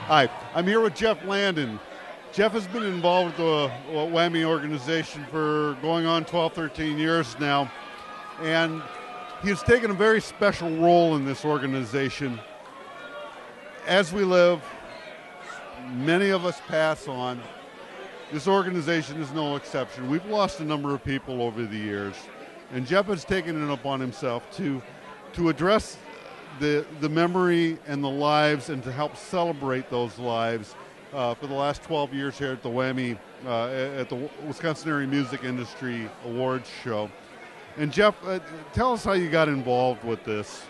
Hi, I'm here with Geoff Landon. Geoff has been involved with the WAMI organization for going on 12, 13 years now, and he's taken a very special role in this organization. As we live, many of us pass on. This organization is no exception. We've lost a number of people over the years, and Geoff has taken it upon himself to address the memory and the lives and to help celebrate those lives for the last 12 years here at the WAMI, at the Wisconsin Area Music Industry Awards Show. And Geoff, tell us how you got involved with this.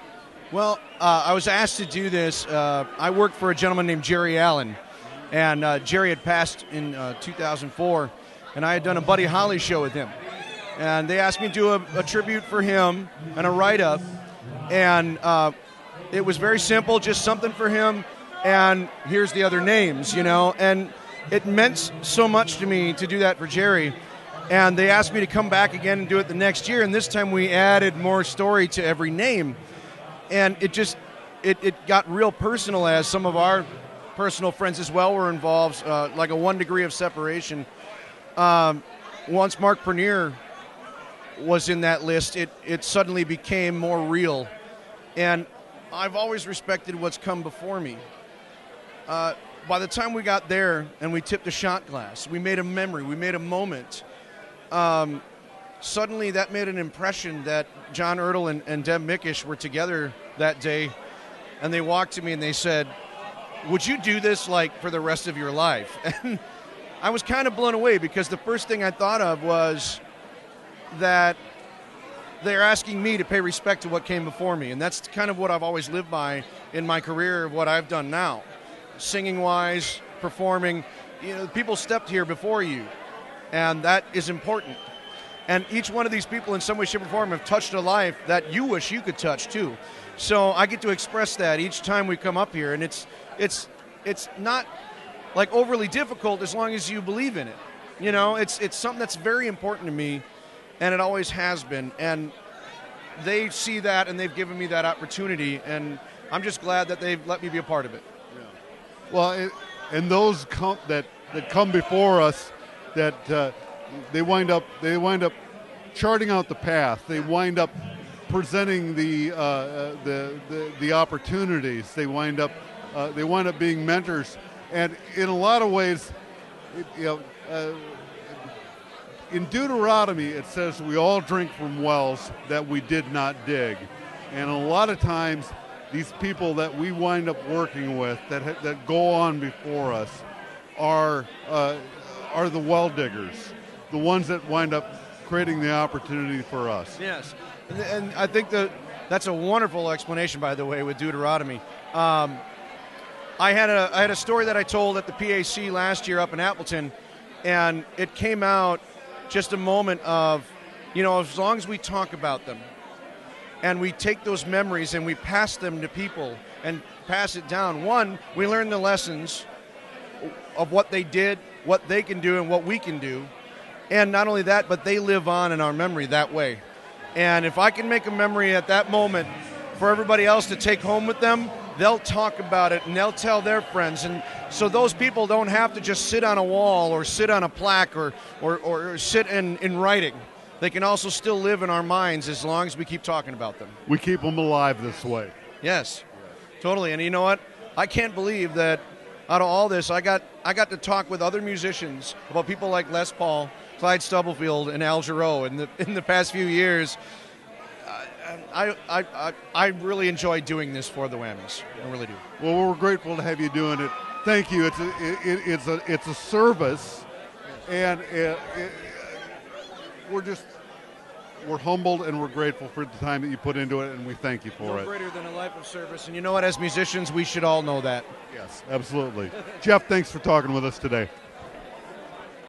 Well, I was asked to do this. I worked for a gentleman named Jerry Allen, and Jerry had passed in 2004, and I had done a Buddy Holly show with him. And they asked me to do a tribute for him and a write-up, and it was very simple, just something for him, and here's the other names, and it meant so much to me to do that for Jerry. And they asked me to come back again and do it the next year, and this time we added more story to every name. And it got real personal, as some of our personal friends as well were involved, like a 1 degree of separation. Once Mark Pernier was in that list, it suddenly became more real. And I've always respected what's come before me. By the time we got there and we tipped a shot glass, we made a memory, we made a moment. Suddenly that made an impression that John Ertl and Deb Mickish were together that day, and they walked to me and they said, "Would you do this like for the rest of your life?" And I was kind of blown away, because the first thing I thought of was that they're asking me to pay respect to what came before me, and that's kind of what I've always lived by in my career of what I've done now. Singing-wise, performing, people stepped here before you, and that is important. And each one of these people in some way, shape, or form have touched a life that you wish you could touch too. So I get to express that each time we come up here, and it's not like overly difficult as long as you believe in it. It's something that's very important to me, and it always has been. And they see that, and they've given me that opportunity, and I'm just glad that they've let me be a part of it. Yeah. Well, and those that come before us, that they wind up charting out the path. They wind up presenting the opportunities. They wind up being mentors, and in a lot of ways, in Deuteronomy it says we all drink from wells that we did not dig, and a lot of times these people that we wind up working with that go on before us are the well diggers, the ones that wind up creating the opportunity for us. Yes, and I think that's a wonderful explanation, by the way, with Deuteronomy. I had a story that I told at the PAC last year up in Appleton, and it came out just a moment of, as long as we talk about them and we take those memories and we pass them to people and pass it down, one, we learn the lessons of what they did, what they can do, and what we can do. And not only that, but they live on in our memory that way. And if I can make a memory at that moment for everybody else to take home with them, they'll talk about it and they'll tell their friends. And so those people don't have to just sit on a wall or sit on a plaque or sit in writing. They can also still live in our minds as long as we keep talking about them. We keep them alive this way. Yes, totally. And you know what? I can't believe that out of all this, I got to talk with other musicians about people like Les Paul, Clyde Stubblefield, and Al Jarreau in the past few years. I really enjoy doing this for the Whammies. I really do. Well, we're grateful to have you doing it. Thank you. It's a service, and we're humbled and we're grateful for the time that you put into it, and we thank you for it. No greater than a life of service, and you know what? As musicians, we should all know that. Yes, absolutely. Geoff, thanks for talking with us today.